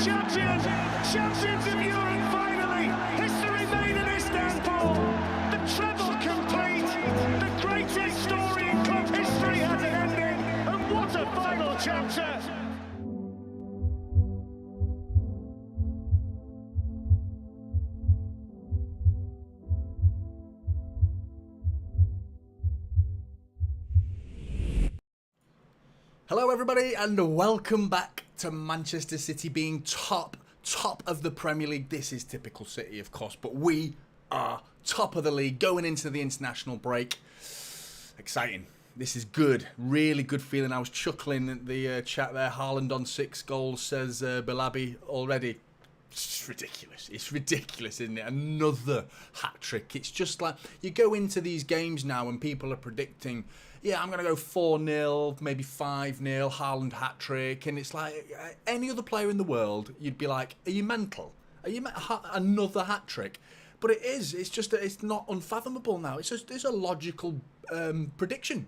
champion! Champions of Europe finally! History made in Istanbul! The treble complete! The greatest story in club history has ended! And what a final chapter! Hello everybody and welcome back to Manchester City being top of the Premier League. This is typical City, of course, but we are top of the league going into the international break. Exciting. This is good. Really good feeling. I was chuckling at the chat there. Haaland on 6 goals, says Bilabi already. It's ridiculous. It's ridiculous, isn't it? Another hat-trick. It's just like you go into these games now and people are predicting, yeah, I'm going to go 4-0, maybe 5-0, Haaland hat-trick. And it's like any other player in the world, you'd be like, are you mental? Are you another hat-trick? But it is. It's just that it's not unfathomable now. It's a logical prediction.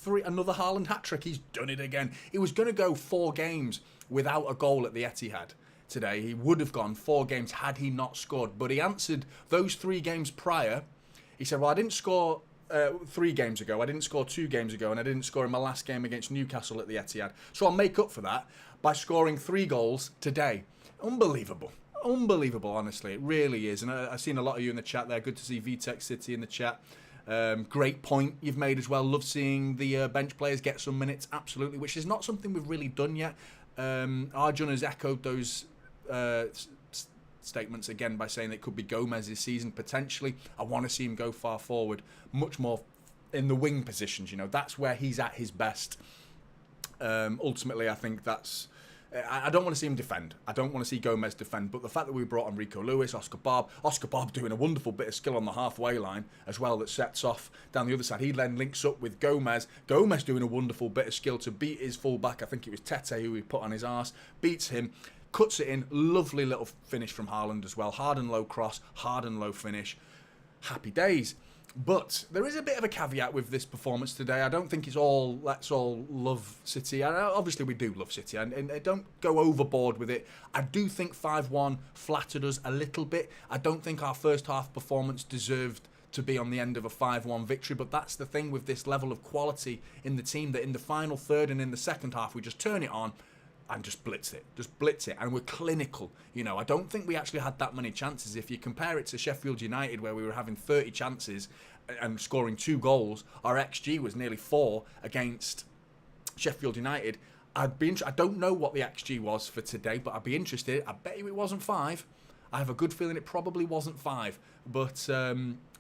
Another Haaland hat-trick. He's done it again. He was going to go 4 games without a goal at the Etihad today. He would have gone 4 games had he not scored. But he answered those 3 games prior. He said, well, I didn't score 3 games ago, I didn't score 2 games ago, and I didn't score in my last game against Newcastle at the Etihad. So I'll make up for that by scoring 3 goals today. Unbelievable. Unbelievable, honestly. It really is. And I've seen a lot of you in the chat there. Good to see VTech City in the chat. Great point you've made as well. Love seeing the bench players get some minutes, absolutely, which is not something we've really done yet. Arjun has echoed those statements again by saying it could be Gomez's season potentially. I want to see him go far forward, much more in the wing positions. You know, that's where he's at his best. Ultimately, I think that's. I don't want to see him defend. I don't want to see Gomez defend. But the fact that we brought on Rico Lewis, Oscar Bob doing a wonderful bit of skill on the halfway line as well that sets off down the other side. He then links up with Gomez. Gomez doing a wonderful bit of skill to beat his fullback. I think it was Tete who he put on his arse. Beats him. Cuts it in. Lovely little finish from Haaland as well. Hard and low cross. Hard and low finish. Happy days. But there is a bit of a caveat with this performance today. I don't think it's all, let's all love City. Obviously, we do love City, and don't go overboard with it. I do think 5-1 flattered us a little bit. I don't think our first half performance deserved to be on the end of a 5-1 victory, but that's the thing with this level of quality in the team, that in the final third and in the second half, we just turn it on and just blitz it, and we're clinical. You know, I don't think we actually had that many chances. If you compare it to Sheffield United, where we were having 30 chances and scoring 2 goals, our XG was nearly 4 against Sheffield United. I don't know what the XG was for today, but I'd be interested. I bet you it wasn't 5. I have a good feeling it probably wasn't 5, but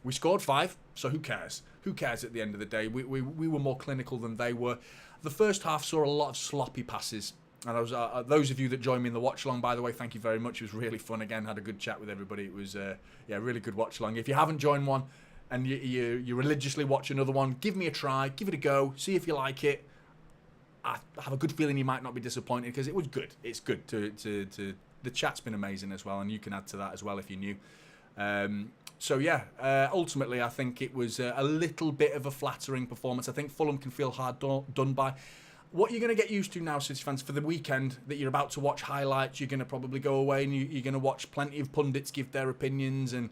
we scored 5, so who cares? Who cares at the end of the day? We were more clinical than they were. The first half saw a lot of sloppy passes. And I was, those of you that joined me in the watch-along, by the way, thank you very much. It was really fun again. Had a good chat with everybody. It was, really good watch-along. If you haven't joined one and you religiously watch another one, give me a try. Give it a go. See if you like it. I have a good feeling you might not be disappointed because it was good. It's good. The chat's been amazing as well, and you can add to that as well if you're new. Ultimately, I think it was a little bit of a flattering performance. I think Fulham can feel hard done by. What you're going to get used to now, City fans, for the weekend, that you're about to watch highlights, you're going to probably go away and you're going to watch plenty of pundits give their opinions and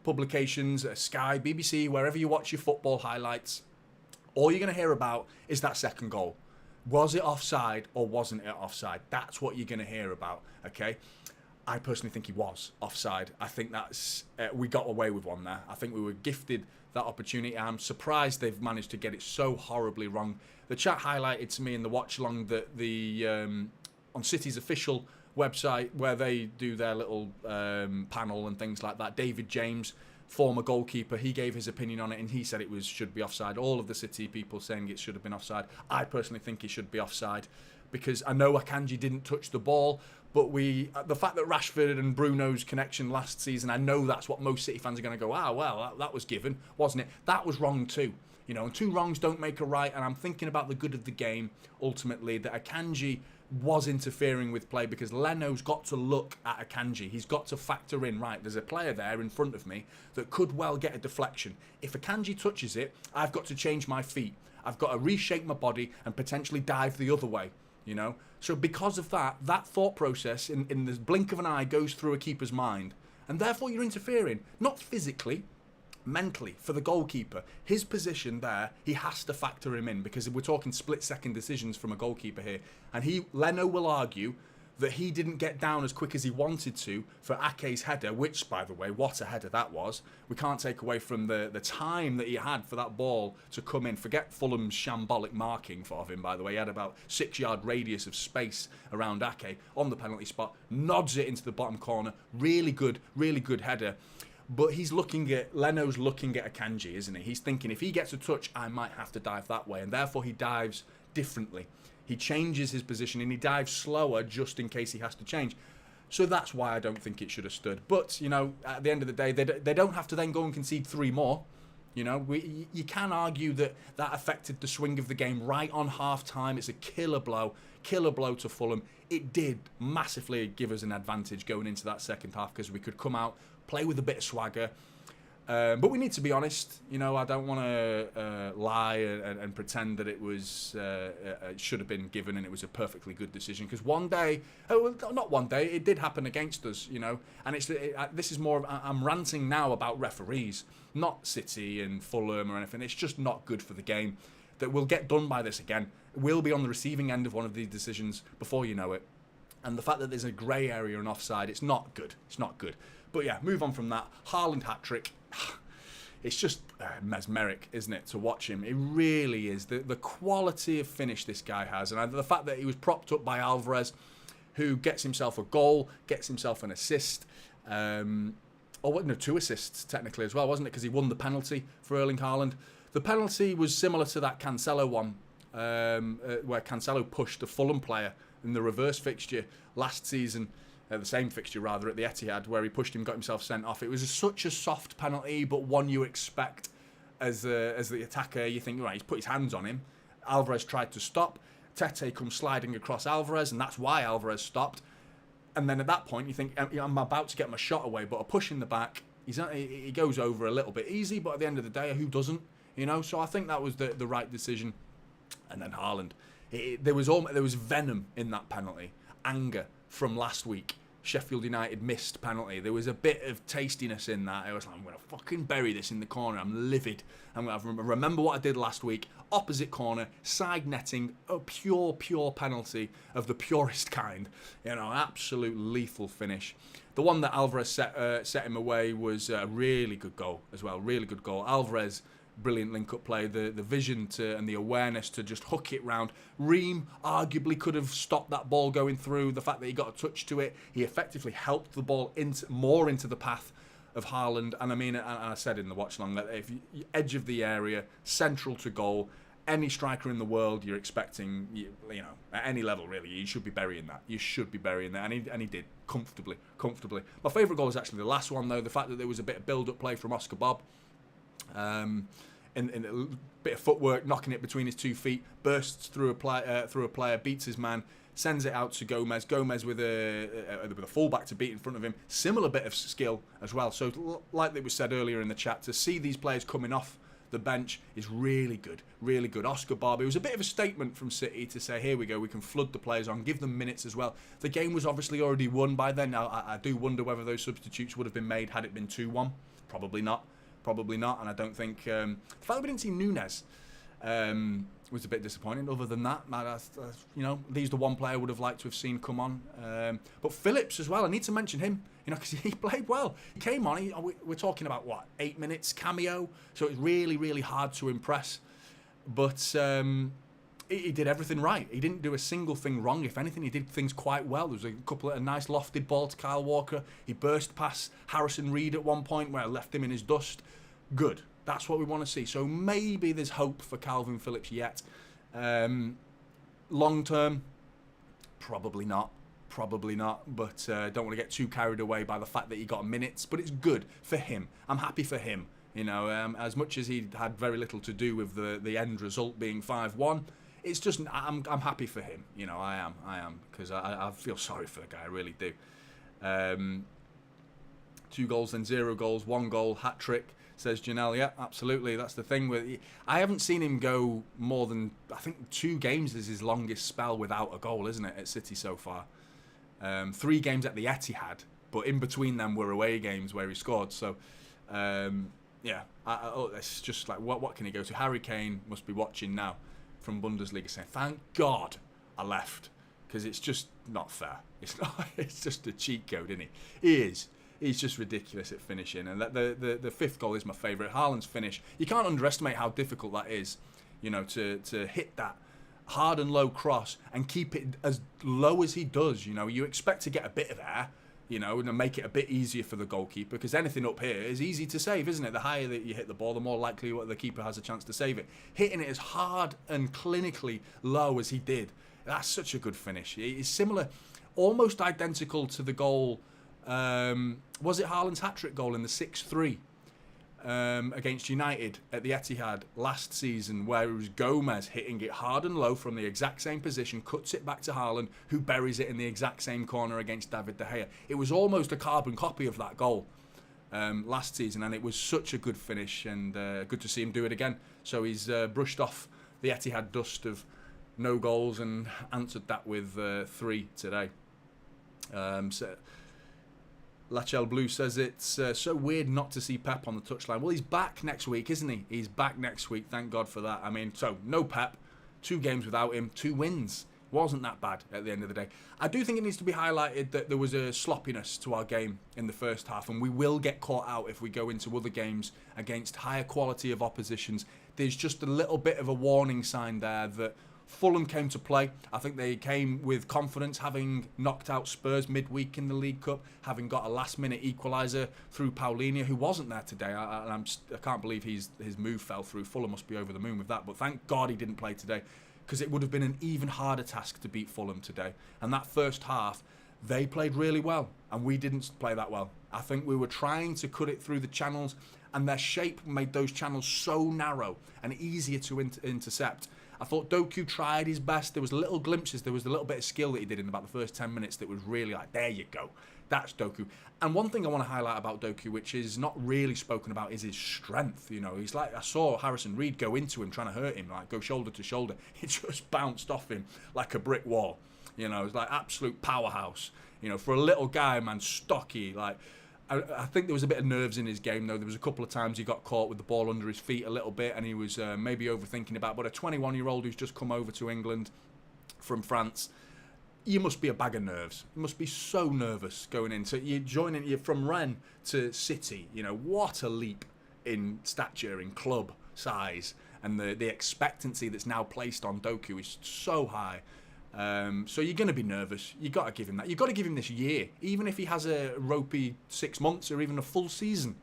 publications, Sky, BBC, wherever you watch your football highlights. All you're going to hear about is that second goal. Was it offside or wasn't it offside? That's what you're going to hear about, okay? I personally think he was offside. I think that's we got away with one there. I think we were gifted that opportunity. I'm surprised they've managed to get it so horribly wrong. The chat highlighted to me in the watch-along that on City's official website, where they do their little panel and things like that, David James, former goalkeeper, he gave his opinion on it and he said it should be offside. All of the City people saying it should have been offside. I personally think it should be offside because I know Akanji didn't touch the ball, but the fact that Rashford and Bruno's connection last season, I know that's what most City fans are going to go, that was given, wasn't it? That was wrong too. You know, and 2 wrongs don't make a right, and I'm thinking about the good of the game, ultimately, that Akanji was interfering with play because Leno's got to look at Akanji. He's got to factor in, right, there's a player there in front of me that could well get a deflection. If Akanji touches it, I've got to change my feet. I've got to reshape my body and potentially dive the other way, you know. So because of that, that thought process in the blink of an eye goes through a keeper's mind. And therefore you're interfering, not physically, mentally, for the goalkeeper. His position there, he has to factor him in, because we're talking split-second decisions from a goalkeeper here. And Leno will argue that he didn't get down as quick as he wanted to for Ake's header, which, by the way, what a header that was. We can't take away from the time that he had for that ball to come in. Forget Fulham's shambolic marking of him, by the way. He had about 6-yard radius of space around Ake on the penalty spot, nods it into the bottom corner. Really good header. But Leno's looking at Akanji, isn't he? He's thinking, if he gets a touch, I might have to dive that way. And therefore he dives differently. He changes his position and he dives slower just in case he has to change. So that's why I don't think it should have stood. But, at the end of the day, they don't have to then go and concede 3 more. You can argue that affected the swing of the game right on half-time. It's a killer blow to Fulham. It did massively give us an advantage going into that second half, because we could come out, play with a bit of swagger. But we need to be honest. I don't want to lie and pretend that it should have been given and it was a perfectly good decision. Because not one day, it did happen against us. And this is more. I'm ranting now about referees, not City and Fulham or anything. It's just not good for the game. That we'll get done by this again. We'll be on the receiving end of one of these decisions before you know it. And the fact that there's a grey area and offside, it's not good. It's not good. But yeah, move on from that. Haaland hat-trick. It's just mesmeric, isn't it, to watch him? It really is. The quality of finish this guy has. And the fact that he was propped up by Alvarez, who gets himself a goal, gets himself an assist. 2 assists technically as well, wasn't it? Because he won the penalty for Erling Haaland. The penalty was similar to that Cancelo one, where Cancelo pushed a Fulham player in the reverse fixture last season. The same fixture rather, at the Etihad, where he pushed him, got himself sent off. It was such a soft penalty, but one you expect as the attacker. You think, right, he's put his hands on him. Alvarez tried to stop. Tete comes sliding across Alvarez, and that's why Alvarez stopped. And then at that point, you think, I'm about to get my shot away, but a push in the back, he goes over a little bit easy, but at the end of the day, who doesn't? So I think that was the right decision. And then Haaland. There was venom in that penalty. Anger from last week. Sheffield United missed penalty. There was a bit of tastiness in that. I was like, I'm going to fucking bury this in the corner. I'm livid. I'm going to remember what I did last week. Opposite corner, side netting, a pure penalty of the purest kind. Absolute lethal finish. The one that Alvarez set him away was a really good goal as well. Really good goal. Alvarez, brilliant link-up play, the vision and the awareness to just hook it round. Ream arguably could have stopped that ball going through. The fact that he got a touch to it, he effectively helped the ball more into the path of Haaland. And I said in the watch-along that if edge of the area, central to goal, any striker in the world you're expecting, at any level really, you should be burying that. You should be burying that, and he did comfortably. My favourite goal is actually the last one though. The fact that there was a bit of build-up play from Oscar Bob. In a bit of footwork, knocking it between his 2 feet, bursts through a player, beats his man, sends it out to Gomez. Gomez with a fullback to beat in front of him. Similar bit of skill as well. So, like it was said earlier in the chat, to see these players coming off the bench is really good, really good. Oscar Bob, it was a bit of a statement from City to say, here we go, we can flood the players on, give them minutes as well. The game was obviously already won by then. Now, I do wonder whether those substitutes would have been made had it been 2-1. Probably not, and I don't think the fact that we didn't see Nunes was a bit disappointing. Other than that, he's the one player I would have liked to have seen come on. But Phillips as well, I need to mention him, because he played well. He came on, we're talking about, 8 minutes cameo, so it's really, really hard to impress. But he did everything right. He didn't do a single thing wrong. If anything, he did things quite well. There was a couple of nice lofted ball to Kyle Walker. He burst past Harrison Reed at one point where I left him in his dust. Good. That's what we want to see. So maybe there's hope for Calvin Phillips yet. Long term, probably not. But don't want to get too carried away by the fact that he got minutes. But it's good for him. I'm happy for him. As much as he had very little to do with the end result being 5-1, it's just I'm happy for him. I am because I feel sorry for the guy. I really do. 2 goals, then 0 goals, 1 goal, hat trick. says Janelle. Yeah, absolutely. That's the thing with. I haven't seen him go more than, I think 2 games is his longest spell without a goal, isn't it, at City so far? 3 games at the Etihad, but in between them were away games where he scored. So, yeah, it's just like, what can he go to? Harry Kane must be watching now from Bundesliga saying, thank God I left, because it's just not fair. It's not. It's just a cheat code, isn't he? He is. He's just ridiculous at finishing, and the 5th goal is my favourite. Haaland's finish. You can't underestimate how difficult that is, you know, to hit that hard and low cross and keep it as low as he does. You know, you expect to get a bit of air, you know, and make it a bit easier for the goalkeeper, because anything up here is easy to save, isn't it? The higher that you hit the ball, the more likely the keeper has a chance to save it. Hitting it as hard and clinically low as he did, that's such a good finish. It's similar, almost identical to the goal. Was it Haaland's hat-trick goal in the 6-3 against United at the Etihad last season, where it was Gomez hitting it hard and low from the exact same position, cuts it back to Haaland, who buries it in the exact same corner against David De Gea. It was almost a carbon copy of that goal last season, and it was such a good finish, and good to see him do it again. So he's brushed off the Etihad dust of no goals and answered that with 3 today. Lachelle Blue says it's so weird not to see Pep on the touchline. Well, he's back next week, isn't he? He's back next week. Thank God for that. I mean, so no Pep, 2 games without him, 2 wins. Wasn't that bad at the end of the day. I do think it needs to be highlighted that there was a sloppiness to our game in the first half, and we will get caught out if we go into other games against higher quality of oppositions. There's just a little bit of a warning sign there that Fulham came to play. I think they came with confidence, having knocked out Spurs midweek in the League Cup, having got a last-minute equaliser through Paulinho, who wasn't there today. I can't believe his move fell through. Fulham must be over the moon with that, but thank God he didn't play today, because it would have been an even harder task to beat Fulham today. And that first half, they played really well, and we didn't play that well. I think we were trying to cut it through the channels, and their shape made those channels so narrow and easier to intercept. I thought Doku tried his best. There was little glimpses. There was a little bit of skill that he did in about the first 10 minutes that was really like, there you go. That's Doku. And one thing I want to highlight about Doku, which is not really spoken about, is his strength. You know, he's like, I saw Harrison Reed go into him, trying to hurt him, like go shoulder to shoulder. It just bounced off him like a brick wall. You know, it's like absolute powerhouse. You know, for a little guy, man, stocky, like... I think there was a bit of nerves in his game, though. There was a couple of times he got caught with the ball under his feet a little bit, and he was maybe overthinking about. But a 21-year-old who's just come over to England from France, you must be a bag of nerves. You must be so nervous going in. So you're from Rennes to City. You know, what a leap in stature, in club size, and the expectancy that's now placed on Doku is so high. So you're going to be nervous. You've got to give him that. You've got to give him this year. Even if he has a ropey 6 months or even a full season,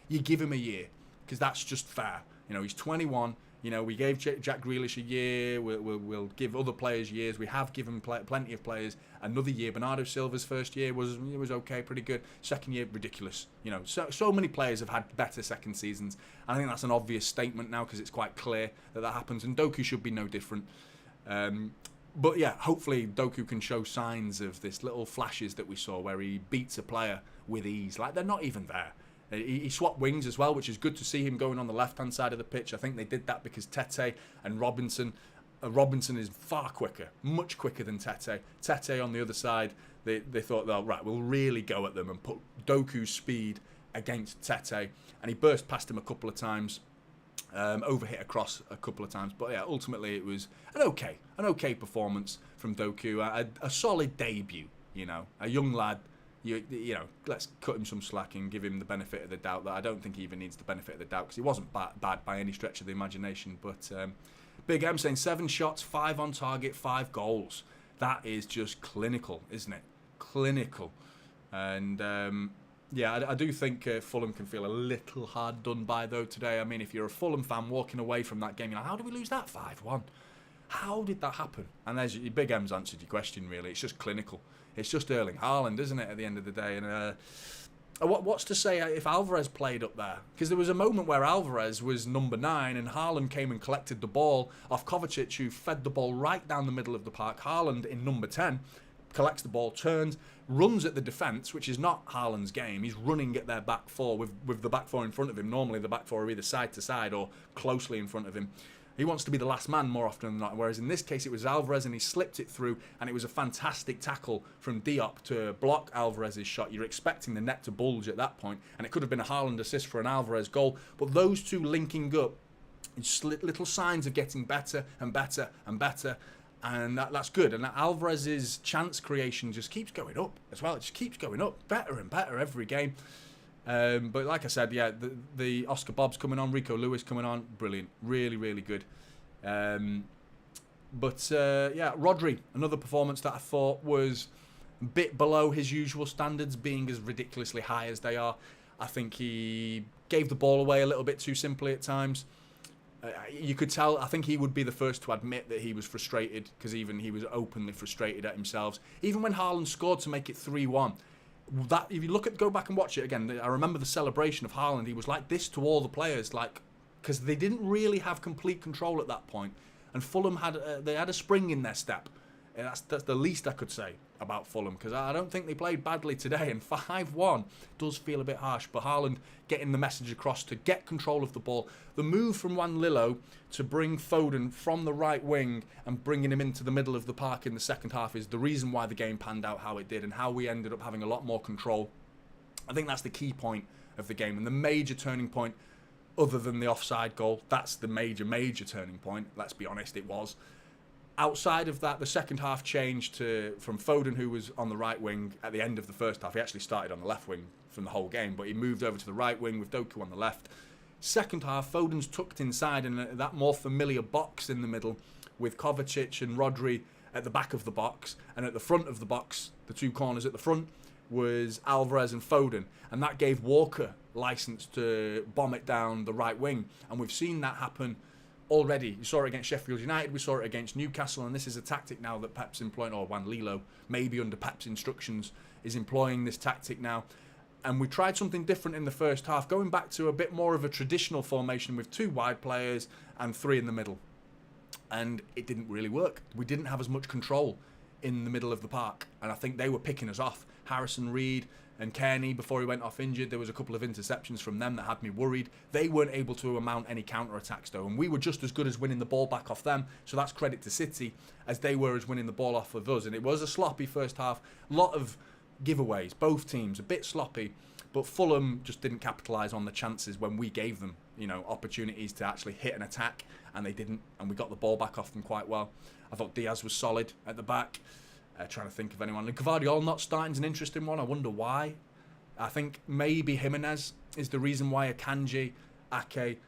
you give him a year, because that's just fair. You know, he's 21. You know, we gave Jack Grealish a year. We'll give other players years. We have given plenty of players another year. Bernardo Silva's first year was okay, pretty good. Second year, ridiculous. You know, so many players have had better second seasons. I think that's an obvious statement now, because it's quite clear that happens. And Doku should be no different. But yeah, hopefully Doku can show signs of this little flashes that we saw where he beats a player with ease. Like, they're not even there. He swapped wings as well, which is good to see him going on the left-hand side of the pitch. I think they did that because Tete and Robinson is far quicker, much quicker than Tete. Tete on the other side, they thought, oh, right, we'll really go at them and put Doku's speed against Tete. And he burst past him a couple of times. Overhit across a couple of times, but yeah, ultimately it was an okay performance from Doku, a solid debut. You know, a young lad. You know, let's cut him some slack and give him the benefit of the doubt. That I don't think he even needs the benefit of the doubt, because he wasn't bad by any stretch of the imagination. But Big M saying 7 shots, 5 on target, 5 goals. That is just clinical, isn't it? Clinical, and. Yeah, I do think Fulham can feel a little hard done by, though, today. I mean, if you're a Fulham fan walking away from that game, you're like, how did we lose that 5-1? How did that happen? And there's Big M's answered your question, really. It's just clinical. It's just Erling Haaland, isn't it, at the end of the day? And what's to say if Alvarez played up there? Because there was a moment where Alvarez was number 9 and Haaland came and collected the ball off Kovacic, who fed the ball right down the middle of the park. Haaland in number 10 collects the ball, turns, runs at the defence, which is not Haaland's game. He's running at their back four with the back four in front of him. Normally the back four are either side to side or closely in front of him. He wants to be the last man more often than not, whereas in this case it was Alvarez and he slipped it through, and it was a fantastic tackle from Diop to block Alvarez's shot. You're expecting the net to bulge at that point, and it could have been a Haaland assist for an Alvarez goal, but those two linking up, little signs of getting better and better and better, and that's good. And Alvarez's chance creation just keeps going up as well. It just keeps going up, better and better every game. But like I said, yeah, the Oscar Bob's coming on, Rico Lewis coming on, brilliant, really, really good. Yeah, Rodri, another performance that I thought was a bit below his usual standards, being as ridiculously high as they are. I think he gave the ball away a little bit too simply at times. You could tell, I think he would be the first to admit that he was frustrated, because even he was openly frustrated at himself. Even when Haaland scored to make it 3-1, that if you go back and watch it again, I remember the celebration of Haaland. He was like this to all the players, like, because they didn't really have complete control at that point, and Fulham had a spring in their step. And that's the least I could say about Fulham, because I don't think they played badly today, and 5-1 does feel a bit harsh. But Haaland getting the message across to get control of the ball. The move from Juan Lillo to bring Foden from the right wing and bringing him into the middle of the park in the second half is the reason why the game panned out how it did, and how we ended up having a lot more control. I think that's the key point of the game, and the major turning point, other than the offside goal. That's the major turning point. Let's be honest, it was. Outside of that, the second half changed from Foden, who was on the right wing at the end of the first half. He actually started on the left wing from the whole game, but he moved over to the right wing with Doku on the left. Second half, Foden's tucked inside in that more familiar box in the middle, with Kovacic and Rodri at the back of the box, and at the front of the box, the two corners at the front, was Alvarez and Foden, and that gave Walker license to bomb it down the right wing, and we've seen that happen already. You saw it against Sheffield United, we saw it against Newcastle, and this is a tactic now that Pep's employing, or Juan Lillo, maybe under Pep's instructions, is employing this tactic now. And we tried something different in the first half, going back to a bit more of a traditional formation with 2 wide players and 3 in the middle. And it didn't really work. We didn't have as much control in the middle of the park, and I think they were picking us off. Harrison Reed and Kearney, before he went off injured, there was a couple of interceptions from them that had me worried. They weren't able to mount any counter-attacks though, and we were just as good as winning the ball back off them, so that's credit to City, as they were as winning the ball off of us. And it was a sloppy first half, a lot of giveaways, both teams a bit sloppy, but Fulham just didn't capitalise on the chances when we gave them, opportunities to actually hit an attack, and they didn't, and we got the ball back off them quite well. I thought Diaz was solid at the back. Trying to think of anyone. And Gvardiol not starting is an interesting one. I wonder why. I think maybe Jimenez is the reason why Akanji, Ake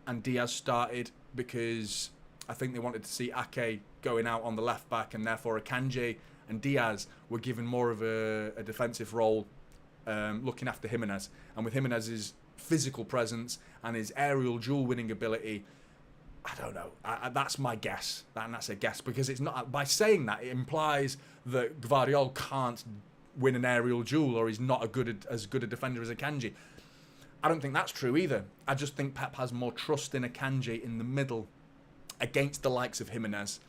and Diaz started, because I think they wanted to see Ake going out on the left back, and therefore Akanji and Diaz were given more of a defensive role, looking after Jimenez. And with Jimenez's physical presence and his aerial duel winning ability, I don't know. That's my guess. And that's a guess, because it's not. By saying that, it implies that Gvardiol can't win an aerial duel, or he's not as good a defender as Akanji. I don't think that's true either. I just think Pep has more trust in Akanji in the middle against the likes of Jimenez,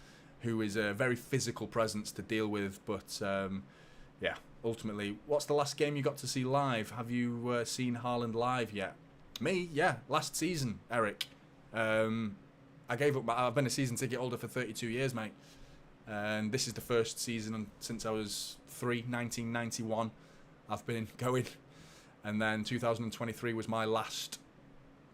who is a very physical presence to deal with. But yeah, ultimately, what's the last game you got to see live? Have you seen Haaland live yet? Me, yeah, last season, Eric. I gave up. I've been a season ticket holder for 32 years, mate. And this is the first season since I was 1991. I've been going. And then 2023 was my last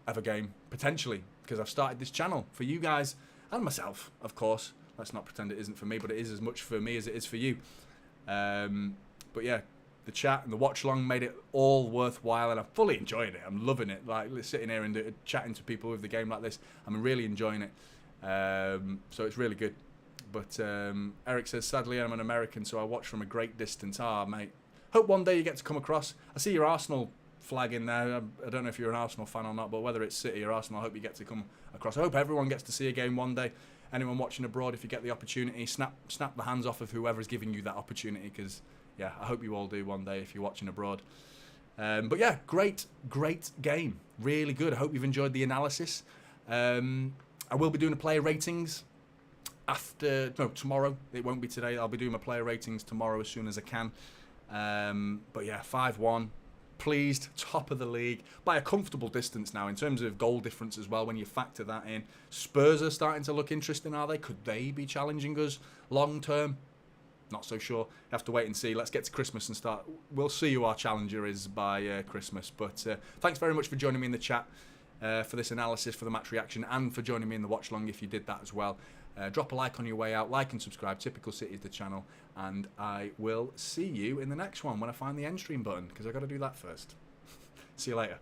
ever game, potentially, because I've started this channel for you guys and myself, of course. Let's not pretend it isn't for me, but it is as much for me as it is for you. But yeah, the chat and the watch along made it all worthwhile, and I'm fully enjoying it. I'm loving it. Like sitting here and chatting to people with the game like this, I'm really enjoying it. So it's really good. But Eric says, sadly, I'm an American, so I watch from a great distance. Mate. Hope one day you get to come across. I see your Arsenal flag in there. I don't know if you're an Arsenal fan or not, but whether it's City or Arsenal, I hope you get to come across. I hope everyone gets to see a game one day. Anyone watching abroad, if you get the opportunity, snap the hands off of whoever's giving you that opportunity, because yeah, I hope you all do one day if you're watching abroad. But yeah, great game. Really good. I hope you've enjoyed the analysis. I will be doing a player ratings tomorrow. It won't be today. I'll be doing my player ratings tomorrow as soon as I can. But yeah, 5-1. Pleased, top of the league by a comfortable distance now in terms of goal difference as well. When you factor that in, Spurs are starting to look interesting, are they? Could they be challenging us long term? Not so sure. Have to wait and see. Let's get to Christmas and start. We'll see who our challenger is by Christmas. But thanks very much for joining me in the chat for this analysis, for the match reaction, and for joining me in the watch long if you did that as well. Drop a like on your way out, like and subscribe. Typical City is the channel, and I will see you in the next one when I find the end stream button, because I've got to do that first. See you later.